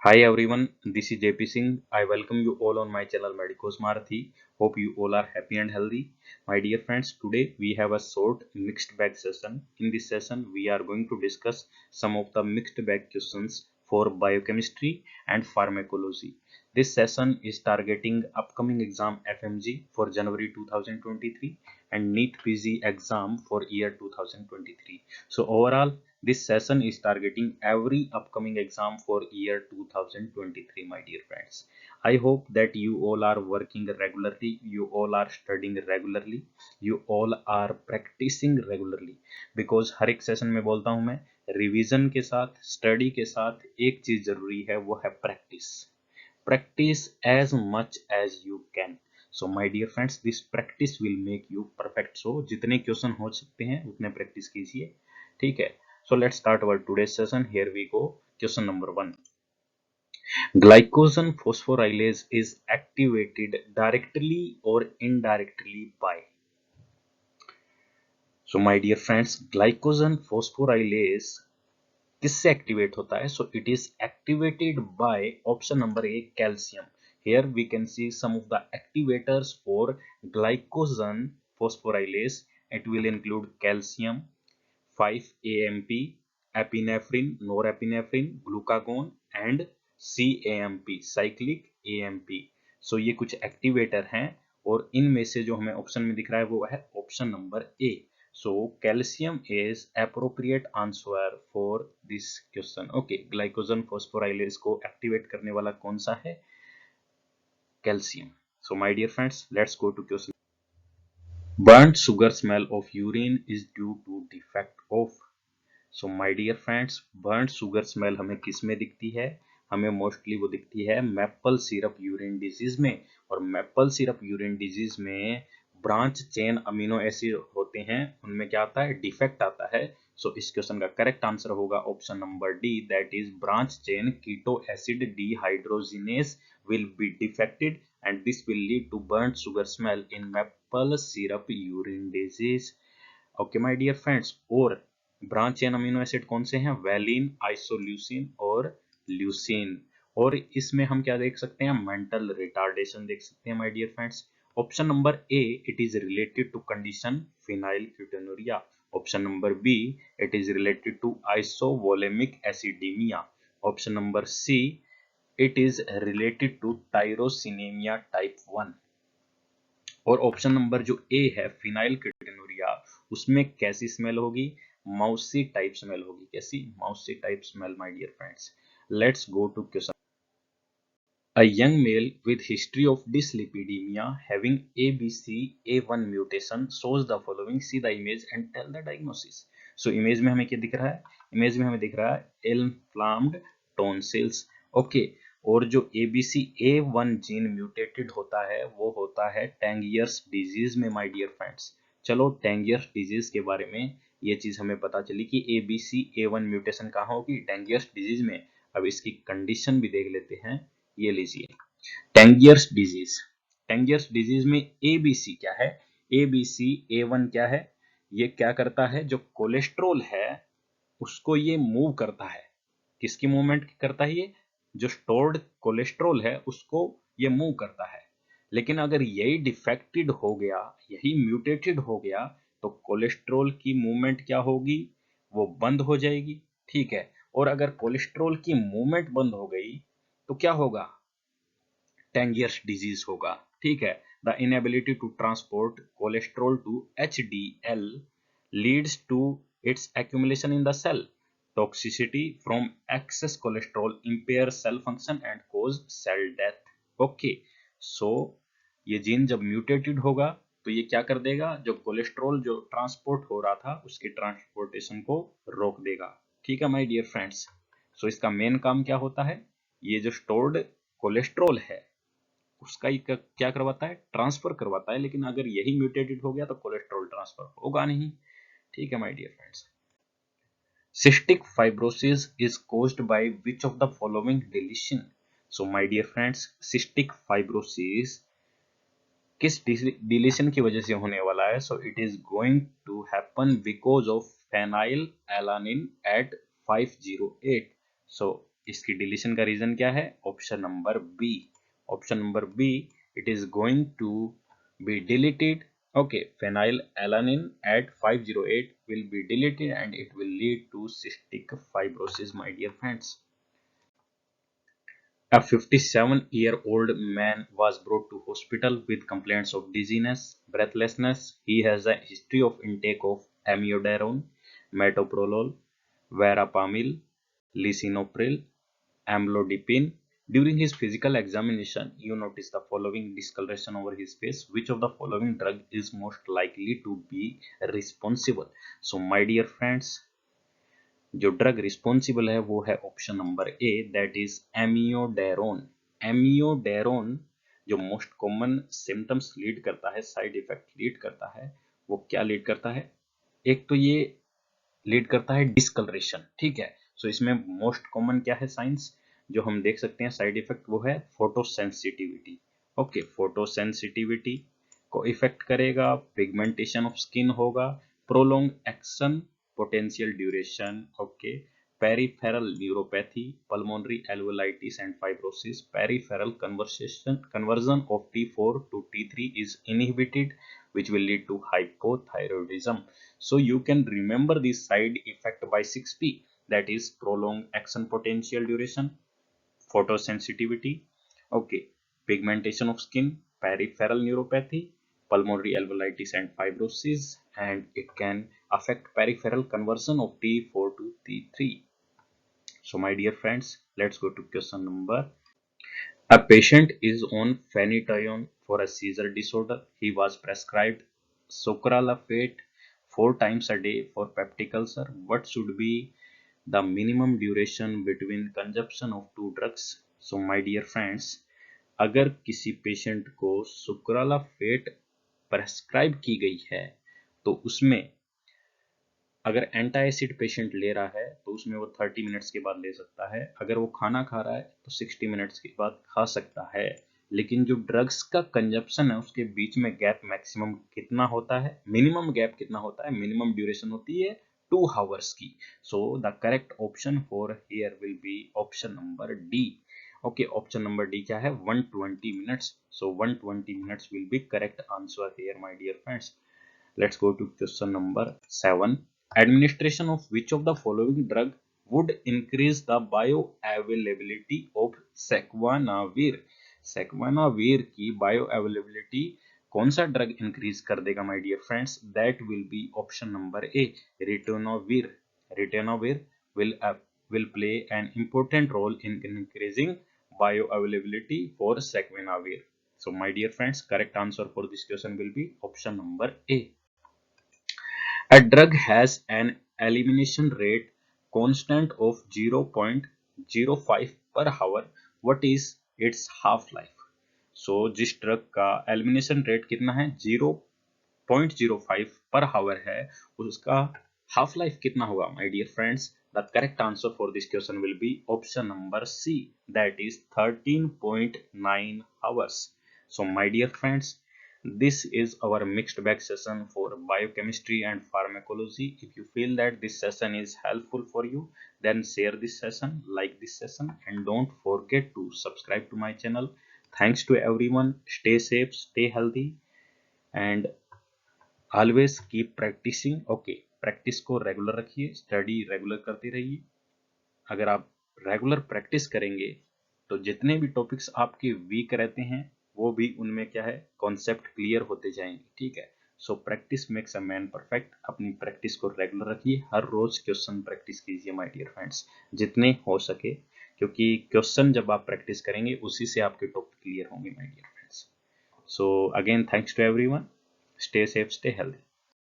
Hi everyone, this is JP Singh. I welcome you all on my channel Medicos Marathi. Hope you all are happy and healthy. My dear friends, today we have a short mixed bag session. In this session, we are going to discuss some of the mixed bag questions for biochemistry and pharmacology. This session is targeting upcoming exam FMG for January 2023 and NEET PG exam for year 2023. So overall, this session is targeting every upcoming exam for year 2023, my dear friends. I hope that you all are working regularly, you all are studying regularly, you all are practicing regularly. because हर एक session में बोलता हूं मैं, revision के साथ study के साथ एक चीज जरूरी है, वो है practice. Practice as much as you can. So my dear friends, this practice will make you perfect. So जितने क्वेश्चन हो सकते हैं उतने प्रैक्टिस कीजिए, ठीक है. So let's start our today's session. Here we go. Question number 1. Glycogen phosphorylase is activated directly or indirectly by. So my dear friends, glycogen phosphorylase किससे activate होता है? So it is activated by option number A, calcium. Here we can see some of the activators for glycogen phosphorylase. It will include calcium, 5-AMP, epinephrine, norepinephrine, glucagon and CAMP, cyclic AMP. सो ये कुछ activator हैं और इनमें से जो हमें option में दिख रहा है वो है option number A. So calcium is appropriate answer for this question. Okay, glycogen phosphorylase को एक्टिवेट करने वाला कौन सा है? Calcium. So my dear friends, let's go to question. Burnt sugar smell of urine is due to defect of. So my dear friends, burnt sugar smell हमें किस में दिखती है? हमें मोस्टली वो दिखती है मैपल सिरप यूरिन डिजीज में. और मैपल सिरप यूरिन डिजीज में ब्रांच चेन अमीनो एसिड होते हैं, उनमें क्या आता है? डिफेक्ट आता है. सो इस क्वेश्चन का करेक्ट आंसर होगा option number D, that is branch chain keto acid dehydrogenase will be defected and this will lead to burnt sugar smell in maple syrup urine disease. Okay my dear friends, और branch chain amino acid कौन से हैं? Valine, isoleucine और leucine. और इसमें हम क्या देख सकते हैं? मेंटल रिटार्डेशन देख सकते हैं my dear friends. Option number A, it is related to condition phenylketonuria. Option number B, it is related to isovaleric acidemia. Option number C, it is related to tyrosinemia type 1. और option number जो ए है, फिनाइलकेटोनुरिया, उसमें कैसी smell होगी? माउसी type smell होगी. कैसी? Mousy type smell my dear friends. Let's go to question. A young male with history of dyslipidemia having ABCA1 mutation shows the following. See the image and tell the diagnosis. So image में हमें क्या दिख रहा है? Image में हमें दिख रहा है inflamed tonsils. ओके, और जो ABCA1 जीन म्यूटेटेड होता है वो होता है टेंगियर्स डिजीज में माय डियर फ्रेंड्स. चलो टेंगियर्स डिजीज के बारे में ये चीज हमें पता चली कि ABCA1 म्यूटेशन कहाँ होगी? टेंगियर्स डिजीज में. अब इसकी कंडीशन भी देख लेते हैं. ये लीजिए, टेंगियर्स डिजीज. टेंगियर्स डिजीज में एबीसी क्या है? एबीसी ए1 क्या है? ये क्या करता है? जो कोलेस्ट्रोल है उसको ये मूव करता है. किसकी मूवमेंट करता है ये? जो स्टोर्ड कोलेस्ट्रोल है उसको ये मूव करता है. लेकिन अगर यही डिफेक्टेड हो गया, यही म्यूटेटेड हो गया, तो कोलेस्ट्रोल की मूवमेंट क्या होगी? वो बंद हो जाएगी. ठीक है. और अगर कोलेस्ट्रोल की मूवमेंट बंद हो गई तो क्या होगा? टेंगियर्स डिजीज होगा. ठीक है. The inability to transport cholesterol to HDL leads to its accumulation in the cell. Toxicity from excess cholesterol impair cell function and cause cell death. Okay, so ये जीन जब म्यूटेटेड होगा तो ये क्या कर देगा? जो कोलेस्ट्रॉल जो ट्रांसपोर्ट हो रहा था उसकी ट्रांसपोर्टेशन को रोक देगा. ठीक है माय डियर फ्रेंड्स. सो इसका मेन काम क्या होता है? ये जो स्टोर्ड कोलेस्ट्रॉल है उसका ही क्या करवाता है? ट्रांसफर करवाता है. लेकिन अगर यही म्यूटेटेड हो गया तो कोलेस्ट्रॉल ट्रांसफर होगा नहीं. ठीक है my dear friends. Cystic fibrosis is caused by which of the following deletion. So my dear friends, cystic fibrosis किस डिलीशन की वजह से होने वाला है? So it is going to happen because of phenylalanine at 508. So इसकी deletion का reason क्या है? Option number B. Option number B, it is going to be deleted. Okay, phenylalanine at 508 will be deleted and it will lead to cystic fibrosis, my dear friends. A 57-year-old man was brought to hospital with complaints of dizziness, breathlessness. He has a history of intake of amiodarone, metoprolol, verapamil, lisinopril, amlodipine. During his physical examination, you notice the following discoloration over his face. Which of the following drug is most likely to be responsible? So, my dear friends, जो drug responsible है वो है option number A, that is amiodarone. Amiodarone जो most common symptoms lead करता है, side effect lead करता है, वो क्या लीड करता है? एक तो ये लीड करता है डिस्कलरेशन, ठीक है. सो इसमें मोस्ट कॉमन क्या है साइंस जो हम देख सकते हैं साइड इफेक्ट, वो है फोटोसेंसिटिविटी. ओके, फोटोसेंसिटिविटी को इफेक्ट करेगा, पिगमेंटेशन ऑफ स्किन होगा, prolong action, potential duration, okay, peripheral neuropathy, pulmonary alveolitis and fibrosis. Peripheral conversion of T4 to T3 is inhibited, which will lead to hypothyroidism. So you can remember this side effect by 6P, that is prolonged action, potential duration, photosensitivity, okay, pigmentation of skin, peripheral neuropathy, pulmonary alveolitis and fibrosis, and it can affect peripheral conversion of T4 to T3. So my dear friends, let's go to question number. A patient is on phenytoin for a seizure disorder. He was prescribed sucralfate 4 times a day for peptic ulcer. What should be the minimum duration between consumption of two drugs? So my dear friends, अगर किसी patient को सुक्रालाफेट prescribe की गई है तो उसमें अगर antacid patient ले रहा है तो उसमें वो 30 मिनट्स के बाद ले सकता है. अगर वो खाना खा रहा है तो 60 मिनट्स के बाद खा सकता है. लेकिन जो ड्रग्स का कंजप्शन है उसके बीच में गैप मैक्सिमम कितना होता है, मिनिमम गैप कितना होता है? मिनिमम ड्यूरेशन होती है 2 आवर्स की. So the correct option for here will be option number D. Okay, option number D क्या है? 120 minutes. So 120 minutes will be correct answer here, my dear friends. Let's go to question number 7. Administration of which of the following drug would increase the bioavailability of sequanavir? Sequanavir की bioavailability कौन सा drug increase कर देगा my dear friends? That will be option number A, ritonavir. Ritonavir will play an important role in increasing bioavailability for sequanavir. So my dear friends, correct answer for this question will be option number A. A drug has an elimination rate constant of 0.05 per hour. What is its half life? So जिस drug का elimination rate कितना है 0.05 पर हावर है, उसका half life कितना होगा my dear friends? The correct answer for this question will be option number C, that is 13.9 hours. So my dear friends, this is our mixed bag session for biochemistry and pharmacology. If you feel that this session is helpful for you, then share this session, like this session, and don't forget to subscribe to my channel. Thanks to everyone. Stay safe, stay healthy, and always keep practicing. Okay, practice को regular रखिए, study regular करते रहिए. अगर आप regular practice करेंगे तो जितने भी टॉपिक्स आपके वीक रहते हैं वो भी उनमें क्या है, कॉन्सेप्ट क्लियर होते जाएंगे, ठीक है. So practice makes a man perfect. अपनी प्रैक्टिस को रेगुलर रखिए, हर रोज क्वेश्चन प्रैक्टिस कीजिए माय डियर फ्रेंड्स, जितने हो सके, क्योंकि क्वेश्चन जब आप प्रैक्टिस करेंगे उसी से आपके टॉपिक क्लियर होंगे my dear friends. So again thanks to everyone. Stay safe, stay healthy.